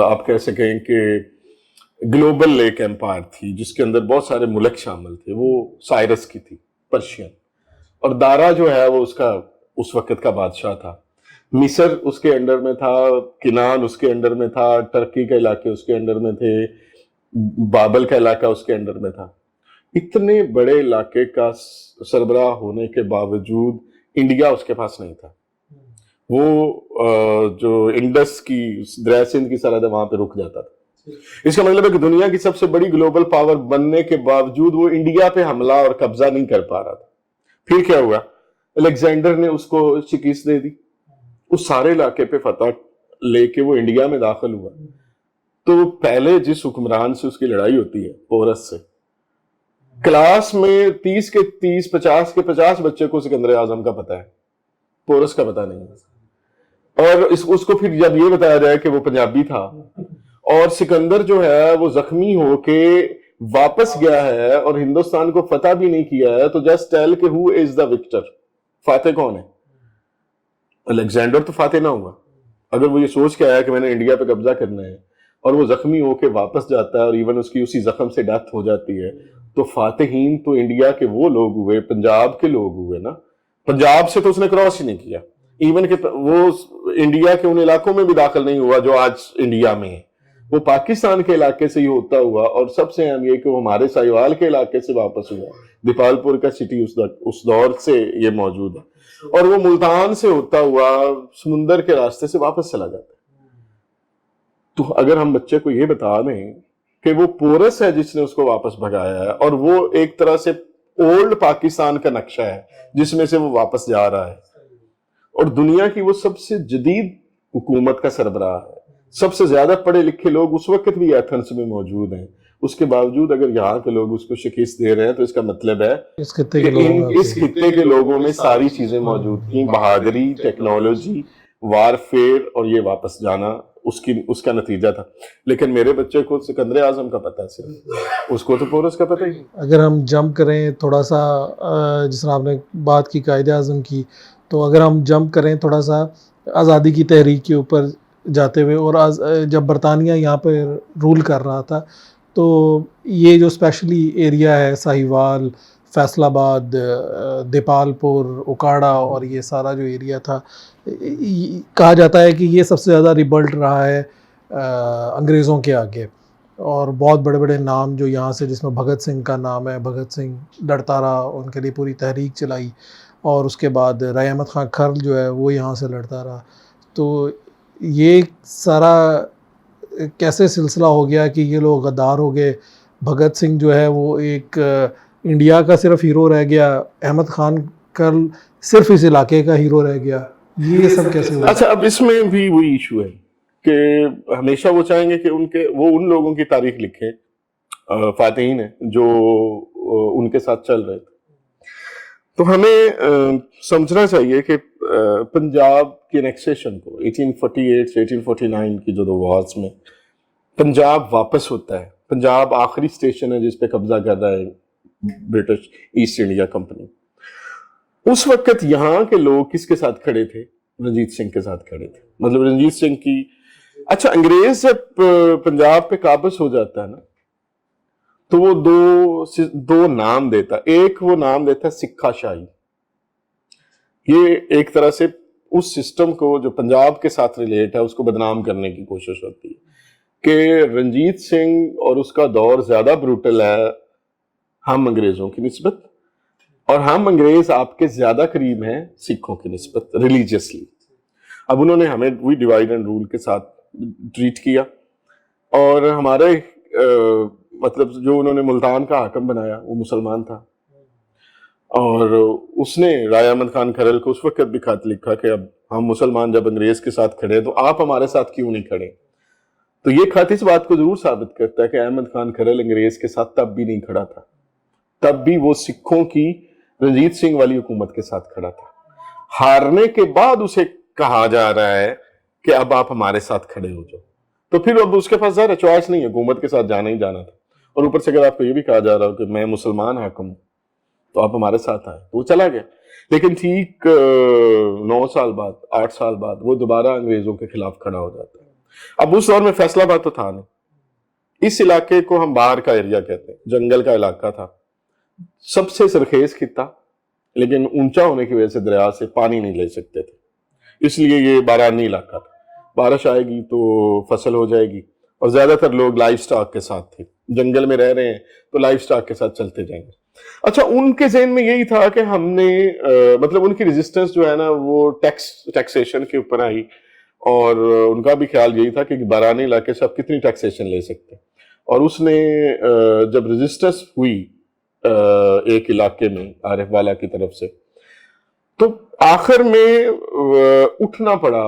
آپ کہہ سکیں کہ گلوبل لیک ایمپائر تھی جس کے اندر بہت سارے ملک شامل تھے, وہ سائرس کی تھی, پرشین. اور دارا جو ہے وہ اس وقت کا بادشاہ تھا. مصر اس کے انڈر میں تھا, کنان اس کے انڈر میں تھا, ٹرکی کے علاقے اس کے انڈر میں تھے, بابل کا علاقہ اس کے انڈر میں تھا. اتنے بڑے علاقے کا سربراہ ہونے کے باوجود انڈیا اس کے پاس نہیں تھا. وہ جو انڈس کی دریا سندھ کی سرحد ہے وہاں پہ رک جاتا تھا. اس کا مطلب ہے کہ دنیا کی سب سے بڑی گلوبل پاور بننے کے باوجود وہ انڈیا پہ حملہ اور قبضہ نہیں کر پا رہا تھا. پھر کیا ہوا, الیگزینڈر نے اس کو شکست دے دی, اس سارے علاقے پہ فتح لے کے وہ انڈیا میں داخل ہوا. تو پہلے جس حکمران سے اس کی لڑائی ہوتی ہے پورس سے, کلاس میں 30 کے 30 50 کے 50 بچے کو سکندر اعظم کا پتہ ہے, پورس کا پتہ نہیں. اور اس کو پھر جب یہ بتایا جائے کہ وہ پنجابی تھا اور سکندر جو ہے وہ زخمی ہو کے واپس گیا ہے اور ہندوستان کو فتح بھی نہیں کیا ہے, تو جسٹ ٹیل کہ ہو از دا وکٹر, فاتح کون ہے؟ الیگزینڈر تو فاتح نہ ہوا. اگر وہ یہ سوچ کے آیا کہ میں نے انڈیا پہ قبضہ کرنا ہے اور وہ زخمی ہو کے واپس جاتا ہے اور ایون اس کی اسی زخم سے ڈیتھ ہو جاتی ہے, تو فاتحین تو انڈیا کے وہ لوگ ہوئے, پنجاب کے لوگ ہوئے نا. پنجاب سے تو اس نے کراس ہی نہیں کیا, ایون کہ وہ انڈیا کے ان علاقوں میں بھی داخل نہیں ہوا جو آج انڈیا میں ہے. وہ پاکستان کے علاقے سے ہی ہوتا ہوا, اور سب سے اہم یہ کہ وہ ہمارے سائیوال کے علاقے سے واپس ہوا. دیپال پور کا سٹی اس دور سے یہ موجود ہے, اور وہ ملتان سے ہوتا ہوا سمندر کے راستے سے واپس چلا جاتا ہے. تو اگر ہم بچے کو یہ بتا دیں کہ وہ پورس ہے جس نے اس کو واپس بھگایا ہے, اور وہ ایک طرح سے اولڈ پاکستان کا نقشہ ہے جس میں سے وہ واپس جا رہا ہے, اور دنیا کی وہ سب سے جدید حکومت کا سربراہ ہے, سب سے زیادہ پڑھے لکھے لوگ اس وقت بھی ایتھنس میں موجود ہیں, اس کے باوجود اگر یہاں کے لوگ اس کو شکست دے رہے ہیں تو اس کا مطلب ہے اس خطے کے لوگوں میں ساری چیزیں موجود تھیں, بہادری, ٹیکنالوجی, وارفیئر, اور یہ واپس جانا اس کا نتیجہ تھا. لیکن میرے بچے کو سکندر اعظم کا پتہ ہے صرف, اس کو تو پورس کا پتہ ہی. اگر ہم جمپ کریں تھوڑا سا, جس طرح آپ نے بات کی قائد اعظم کی, تو اگر ہم جمپ کریں تھوڑا سا آزادی کی تحریک کے اوپر جاتے ہوئے, اور جب برطانیہ یہاں پہ رول کر رہا تھا تو یہ جو اسپیشلی ایریا ہے ساہیوال, فیصل آباد, دیپال پور, اوکاڑا, اور یہ سارا جو ایریا تھا, کہا جاتا ہے کہ یہ سب سے زیادہ ریبلٹ رہا ہے انگریزوں کے آگے. اور بہت بڑے بڑے نام جو یہاں سے, جس میں بھگت سنگھ کا نام ہے, بھگت سنگھ لڑتا رہا, ان کے لیے پوری تحریک چلائی, اور اس کے بعد رائے احمد خان کھرل جو ہے وہ یہاں سے لڑتا رہا. تو یہ سارا کیسے سلسلہ ہو گیا کہ یہ لوگ غدار ہو گئے, بھگت سنگھ جو ہے وہ ایک انڈیا کا صرف ہیرو رہ گیا, احمد خان کھرل صرف اس علاقے کا ہیرو رہ گیا, یہ سب کیسے ہوا؟ اچھا, اب اس میں بھی وہی ایشو ہے کہ ہمیشہ وہ چاہیں گے کہ وہ ان لوگوں کی تاریخ لکھیں, فاتحین ہیں جو ان کے ساتھ چل رہے تھے. تو ہمیں سمجھنا چاہیے کہ پنجاب کی انیکسیشن کو 1848 سے 1849 کی جو 2 وارز میں پنجاب واپس ہوتا ہے. پنجاب آخری اسٹیشن ہے جس پہ قبضہ کر رہا ہے برٹش ایسٹ انڈیا کمپنی. اس وقت یہاں کے لوگ کس کے ساتھ کھڑے تھے؟ رنجیت سنگھ کے ساتھ کھڑے تھے. مطلب رنجیت سنگھ کی, اچھا انگریز جب پنجاب پہ قابض ہو جاتا ہے نا, تو وہ دو نام دیتا. ایک وہ نام دیتا سکھا شاہی. یہ ایک طرح سے اس سسٹم کو جو پنجاب کے ساتھ ریلیٹ ہے اس کو بدنام کرنے کی کوشش ہوتی ہے کہ رنجیت سنگھ اور اس کا دور زیادہ بروٹل ہے ہم انگریزوں کی نسبت, اور ہم انگریز آپ کے زیادہ قریب ہیں سکھوں کی نسبت ریلیجیسلی. اب انہوں نے ہمیں وہی ڈیوائڈ اینڈ رول کے ساتھ ٹریٹ کیا, اور ہمارے مطلب جو انہوں نے ملتان کا حاکم بنایا وہ مسلمان تھا, اور اس نے رائے احمد خان کھرل کو اس وقت بھی خط لکھا کہ اب ہم مسلمان جب انگریز کے ساتھ کھڑے تو آپ ہمارے ساتھ کیوں نہیں کھڑے. تو یہ خط اس بات کو ضرور ثابت کرتا ہے کہ احمد خان کھرل انگریز کے ساتھ تب بھی نہیں کھڑا تھا, تب بھی وہ سکھوں کی رنجیت سنگھ والی حکومت کے ساتھ کھڑا تھا. ہارنے کے بعد اسے کہا جا رہا ہے کہ اب آپ ہمارے ساتھ کھڑے ہو جاؤ, تو پھر اب اس کے پاس ظاہر چوائس نہیں ہے, حکومت کے ساتھ جانا ہی جانا تھا. اور اوپر سے اگر آپ کو یہ بھی کہا جا رہا ہو کہ میں مسلمان حاکم ہوں تو آپ ہمارے ساتھ آئے, تو وہ چلا گیا. لیکن ٹھیک 9 سال بعد 8 سال بعد وہ دوبارہ انگریزوں کے خلاف کھڑا ہو جاتا ہے. اب اس دور میں فیصلہ آباد تو تھا نہیں, اس علاقے کو ہم باہر کا ایریا کہتے ہیں, جنگل کا علاقہ تھا, سب سے سرخیز خطہ, لیکن اونچا ہونے کی وجہ سے دریا سے پانی نہیں لے سکتے تھے, اس لیے یہ بارانی علاقہ تھا. بارش آئے گی تو فصل ہو جائے گی, اور زیادہ تر لوگ لائف سٹاک کے ساتھ تھے, جنگل میں رہ رہے ہیں تو لائف سٹاک کے ساتھ چلتے جائیں گے. اچھا, ان کے ذہن میں یہی تھا کہ ہم نے مطلب ان کی ریزسٹنس جو ہے نا وہ ٹیکسیشن کے اوپر آئی, اور ان کا بھی خیال یہی تھا کہ بارانی علاقے سے آپ کتنی ٹیکسیشن لے سکتے ہیں. اور اس نے جب ریزسٹنس ہوئی ایک علاقے میں عارف والا کی طرف سے, تو آخر میں اٹھنا پڑا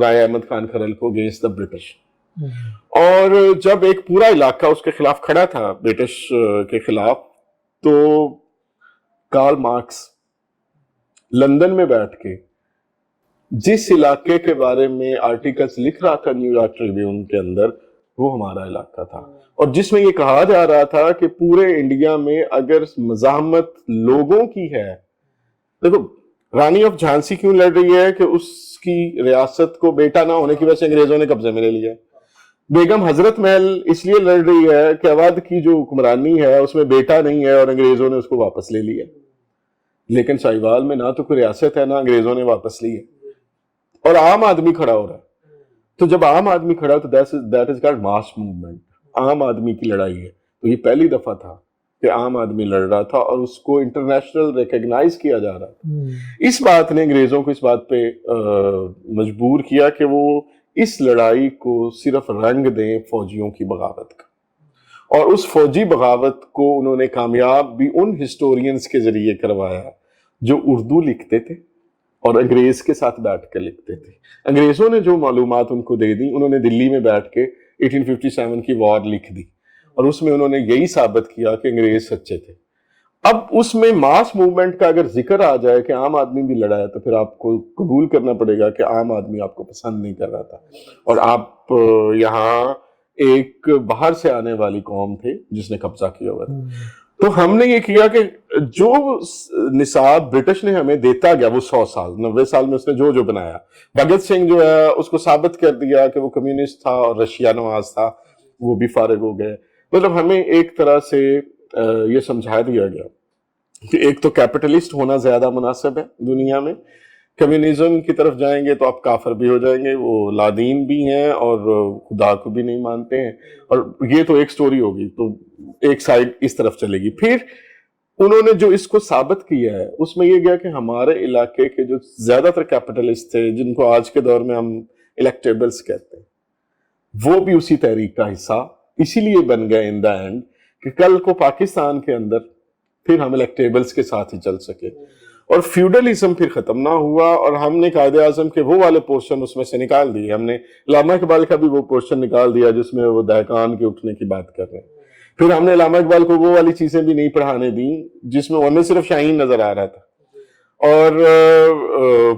رائے احمد خان کھرل کو اگینسٹ دا برٹش. اور جب ایک پورا علاقہ اس کے خلاف کھڑا تھا برٹش کے خلاف, تو کارل مارکس لندن میں بیٹھ کے جس علاقے کے بارے میں آرٹیکلز لکھ رہا تھا نیو یارک ٹریبیون کے اندر, وہ ہمارا علاقہ تھا. اور جس میں یہ کہا جا رہا تھا کہ پورے انڈیا میں اگر مزاحمت لوگوں کی ہے, دیکھو رانی آف جھانسی کیوں لڑ رہی ہے کہ اس کی ریاست کو بیٹا نہ ہونے کی وجہ سے انگریزوں نے قبضے میں لے لیا. بیگم حضرت محل اس لیے لڑ رہی ہے کہ اودھ کی جو حکمرانی ہے اس میں بیٹا نہیں ہے اور انگریزوں نے اس کو واپس لے لیا. لیکن ساہیوال میں نہ تو کوئی ریاست ہے نہ انگریزوں نے واپس لی ہے, اور عام آدمی کھڑا ہو رہا ہے. تو جب عام آدمی کھڑا تو that is called mass movement, عام آدمی کی لڑائی ہے. تو یہ پہلی دفعہ تھا کہ عام آدمی لڑ رہا تھا اور اس کو انٹرنیشنل ریکگنائز کیا جا رہا تھا. اس بات نے انگریزوں کو اس بات پہ مجبور کیا کہ وہ اس لڑائی کو صرف رنگ دیں فوجیوں کی بغاوت کا, اور اس فوجی بغاوت کو انہوں نے کامیاب بھی ان ہسٹورینز کے ذریعے کروایا جو اردو لکھتے تھے اور انگریز کے ساتھ بیٹھ کر لکھتے تھے. انگریزوں نے جو معلومات ان کو دے دی, انہوں نے دلی میں بیٹھ کے 1857 کی وار لکھ دی, اور اس میں انہوں نے یہی ثابت کیا کہ انگریز سچے تھے. اب اس میں ماس موومنٹ کا اگر ذکر آ جائے کہ عام آدمی بھی لڑا ہے, تو پھر آپ کو قبول کرنا پڑے گا کہ عام آدمی آپ کو پسند نہیں کر رہا تھا, اور آپ یہاں ایک باہر سے آنے والی قوم تھے جس نے قبضہ کیا ہوا تھا. تو ہم نے یہ کیا کہ جو نصاب برٹش نے ہمیں دیتا گیا وہ 100 سال 90 سال میں اس نے جو بنایا, بھگت سنگھ جو ہے اس کو ثابت کر دیا کہ وہ کمیونسٹ تھا اور رشیا نواز تھا, وہ بھی فارغ ہو گئے. مطلب ہمیں ایک طرح سے یہ سمجھا دیا گیا کہ ایک تو کیپٹلسٹ ہونا زیادہ مناسب ہے دنیا میں, کمیونزم کی طرف جائیں گے تو آپ کافر بھی ہو جائیں گے, وہ لادین بھی ہیں اور خدا کو بھی نہیں مانتے ہیں, اور یہ تو ایک سٹوری ہوگی, تو ایک سائڈ اس طرف چلے گی. پھر انہوں نے جو اس کو ثابت کیا ہے اس میں یہ گیا کہ ہمارے علاقے کے جو زیادہ تر کیپٹلسٹ تھے, جن کو آج کے دور میں ہم الیکٹیبلز کہتے ہیں, وہ بھی اسی تحریک کا حصہ اسی لیے بن گئے ان دا اینڈ کہ کل کو پاکستان کے اندر پھر ہم الیکٹیبلز کے ساتھ ہی چل سکے, اور فیوڈلزم پھر ختم نہ ہوا, اور ہم نے قائد اعظم کے وہ والے پورشن اس میں سے نکال دیے. ہم نے علامہ اقبال کا بھی وہ پورشن نکال دیا جس میں وہ دہقان کے اٹھنے کی بات کر رہے ہیں. پھر ہم نے علامہ اقبال کو وہ والی چیزیں بھی نہیں پڑھانے دیں جس میں ہمیں صرف شاہین نظر آ رہا تھا, اور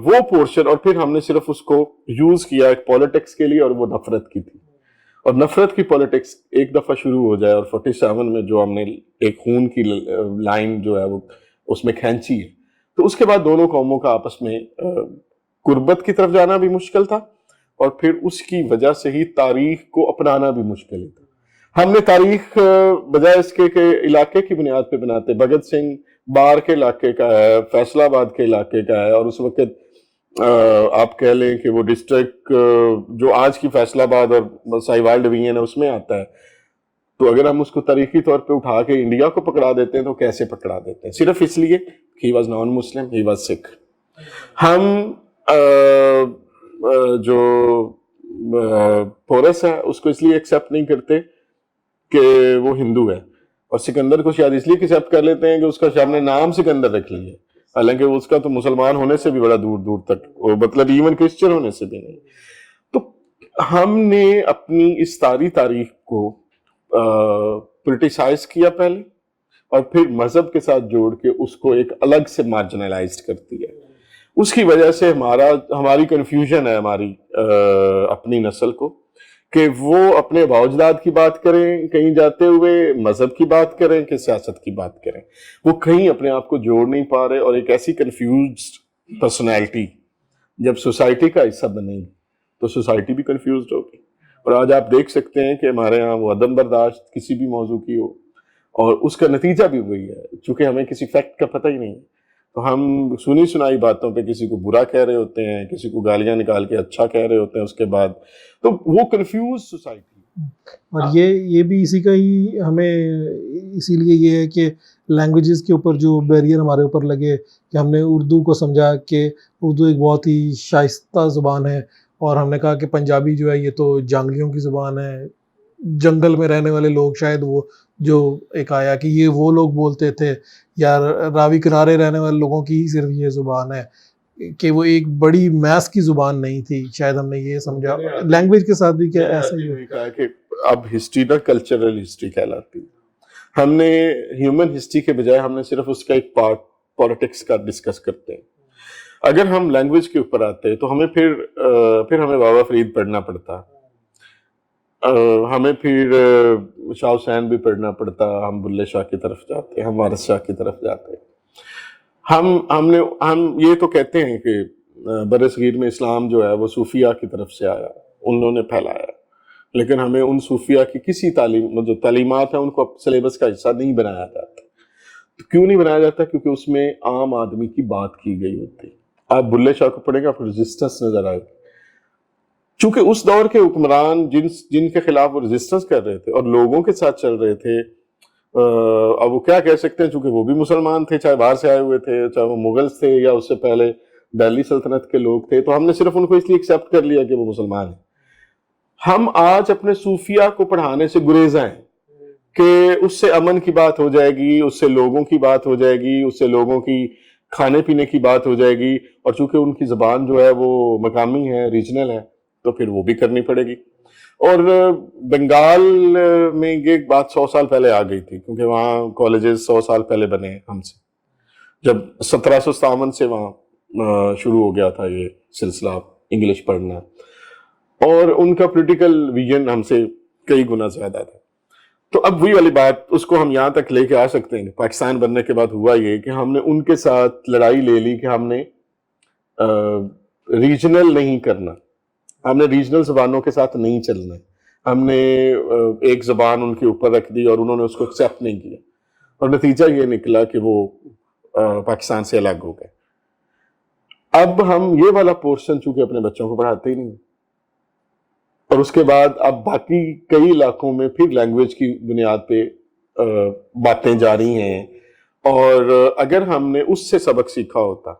وہ پورشن, اور پھر ہم نے صرف اس کو یوز کیا ایک پولیٹکس کے لیے, اور وہ نفرت کی تھی. اور نفرت کی پولیٹکس ایک دفعہ شروع ہو جائے, اور 47 میں جو ہم نے ایک خون کی لائن جو ہے وہ اس میں کھینچی ہے, تو اس کے بعد دونوں قوموں کا آپس میں قربت کی طرف جانا بھی مشکل تھا, اور پھر اس کی وجہ سے ہی تاریخ کو اپنانا بھی مشکل تھا. ہم نے تاریخ بجائے اس کے کہ علاقے کی بنیاد پہ بناتے, بھگت سنگھ بار کے علاقے کا ہے, فیصل آباد کے علاقے کا ہے, اور اس وقت آپ کہہ لیں کہ وہ ڈسٹرکٹ جو آج کی فیصل آباد اور ساہیوال ڈویژن ہے اس میں آتا ہے. تو اگر ہم اس کو تاریخی طور پہ اٹھا کے انڈیا کو پکڑا دیتے ہیں تو کیسے پکڑا دیتے ہیں؟ صرف اس لیے ہی was non Muslim, he was Sikh. ہم جو پورس ہے اس کو اس لیے ایکسیپٹ نہیں کرتے کہ وہ ہندو ہے, اور سکندر کو شاید اس لیے ایکسیپٹ کر لیتے ہیں کہ اس کا شاہ نے نام سکندر رکھ لیا، حالانکہ اس کا تو مسلمان ہونے سے بھی بڑا دور دور تک، مطلب ایون کرسچن ہونے سے بھی نہیں۔ تو ہم نے اپنی اس تاریخ کو پولیٹیسائز کیا پہلے، اور پھر مذہب کے ساتھ جوڑ کے اس کو ایک الگ سے مارجنلائزڈ کر دیا۔ اس کی وجہ سے ہماری کنفیوژن ہے ہماری اپنی نسل کو، کہ وہ اپنے باوجداد کی بات کریں کہیں جاتے ہوئے، مذہب کی بات کریں کہ سیاست کی بات کریں، وہ کہیں اپنے آپ کو جوڑ نہیں پا رہے، اور ایک ایسی کنفیوزڈ پرسنالٹی جب سوسائٹی کا حصہ بنے گی تو سوسائٹی بھی کنفیوزڈ ہوگی۔ اور آج آپ دیکھ سکتے ہیں کہ ہمارے ہاں وہ عدم برداشت کسی بھی موضوع کی ہو، اور اس کا نتیجہ بھی وہی ہے، چونکہ ہمیں کسی فیکٹ کا پتہ ہی نہیں ہے، تو ہم سنی سنائی باتوں پہ کسی کو برا کہہ رہے ہوتے ہیں، کسی کو گالیاں نکال کے اچھا کہہ رہے ہوتے ہیں اس کے بعد، تو وہ کنفیوز سوسائٹی۔ اور یہ بھی اسی کا ہی ہمیں اسی لیے یہ ہے کہ لینگویجز کے اوپر جو بیریئر ہمارے اوپر لگے، کہ ہم نے اردو کو سمجھا کہ اردو ایک بہت ہی شائستہ زبان ہے، اور ہم نے کہا کہ پنجابی جو ہے یہ تو جانگلیوں کی زبان ہے، جنگل میں رہنے والے لوگ، شاید وہ جو ایک آیا کہ یہ وہ لوگ بولتے تھے، یا راوی کنارے رہنے والے لوگوں کی ہی صرف یہ زبان ہے، کہ وہ ایک بڑی میس کی زبان نہیں تھی، شاید ہم نے یہ سمجھا۔ لینگویج کے ساتھ بھی کیا ایسا ہی کہا کہ اب ہسٹری نہ کلچرل ہسٹری کہلاتی، ہم نے ہیومن ہسٹری کے بجائے ہم نے صرف اس کا ایک پارٹ پولیٹکس کا ڈسکس کرتے ہیں۔ اگر ہم لینگویج کے اوپر آتے تو ہمیں پھر ہمیں بابا فرید پڑھنا پڑتا، ہمیں پھر شاہ حسین بھی پڑھنا پڑتا، ہم بلے شاہ کی طرف جاتے، ہم وارث شاہ کی طرف جاتے۔ ہم یہ تو کہتے ہیں کہ برصغیر میں اسلام جو ہے وہ صوفیہ کی طرف سے آیا، انہوں نے پھیلایا، لیکن ہمیں ان صوفیہ کی کسی جو تعلیمات ہیں ان کو سلیبس کا حصہ نہیں بنایا جاتا۔ کیوں نہیں بنایا جاتا؟ کیونکہ اس میں عام آدمی کی بات کی گئی ہوتی۔ آپ بلے شاہ کو پڑھیں گے آپ کو ریزسٹنس نظر آئے گی، چونکہ اس دور کے حکمران جن کے خلاف وہ ریزسٹنس کر رہے تھے اور لوگوں کے ساتھ چل رہے تھے، اب وہ کیا کہہ سکتے ہیں، چونکہ وہ بھی مسلمان تھے، چاہے باہر سے آئے ہوئے تھے، چاہے وہ مغلز تھے یا اس سے پہلے دہلی سلطنت کے لوگ تھے، تو ہم نے صرف ان کو اس لیے ایکسیپٹ کر لیا کہ وہ مسلمان ہیں۔ ہم آج اپنے صوفیہ کو پڑھانے سے گریزاں ہیں کہ اس سے امن کی بات ہو جائے گی، اس سے لوگوں کی بات ہو جائے گی، اس سے لوگوں کی کھانے پینے کی بات ہو جائے گی، اور چونکہ ان کی زبان جو ہے وہ مقامی ہے، ریجنل ہے، تو پھر وہ بھی کرنی پڑے گی۔ اور بنگال میں یہ بات 100 سال پہلے آ گئی تھی، کیونکہ وہاں کالجز 100 سال پہلے بنے ہم سے، جب 1757 سے وہاں شروع ہو گیا تھا یہ سلسلہ انگلش پڑھنا، اور ان کا پولیٹیکل ویژن ہم سے کئی گنا زیادہ تھا۔ تو اب وہی والی بات اس کو ہم یہاں تک لے کے آ سکتے ہیں۔ پاکستان بننے کے بعد ہوا یہ کہ ہم نے ان کے ساتھ لڑائی لے لی کہ ہم نے ریجنل نہیں کرنا، ہم نے ریجنل زبانوں کے ساتھ نہیں چلنا، ہم نے ایک زبان ان کے اوپر رکھ دی اور انہوں نے اس کو ایکسیپٹ نہیں کیا، اور نتیجہ یہ نکلا کہ وہ پاکستان سے الگ ہو گئے۔ اب ہم یہ والا پورشن چونکہ اپنے بچوں کو پڑھاتے ہی نہیں، اور اس کے بعد اب باقی کئی علاقوں میں پھر لینگویج کی بنیاد پہ باتیں جاری ہیں، اور اگر ہم نے اس سے سبق سیکھا ہوتا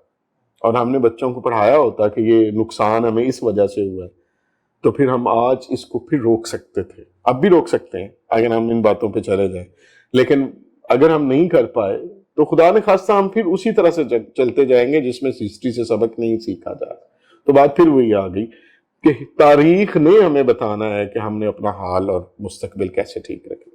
اور ہم نے بچوں کو پڑھایا ہوتا کہ یہ نقصان ہمیں اس وجہ سے ہوا ہے، تو پھر ہم آج اس کو پھر روک سکتے تھے، اب بھی روک سکتے ہیں اگر ہم ان باتوں پہ چلے جائیں، لیکن اگر ہم نہیں کر پائے تو خدا نخواستہ خاصہ ہم پھر اسی طرح سے چلتے جائیں گے جس میں ہسٹری سے سبق نہیں سیکھا جا۔ تو بات پھر وہی آ گئی کہ تاریخ نے ہمیں بتانا ہے کہ ہم نے اپنا حال اور مستقبل کیسے ٹھیک رکھیں۔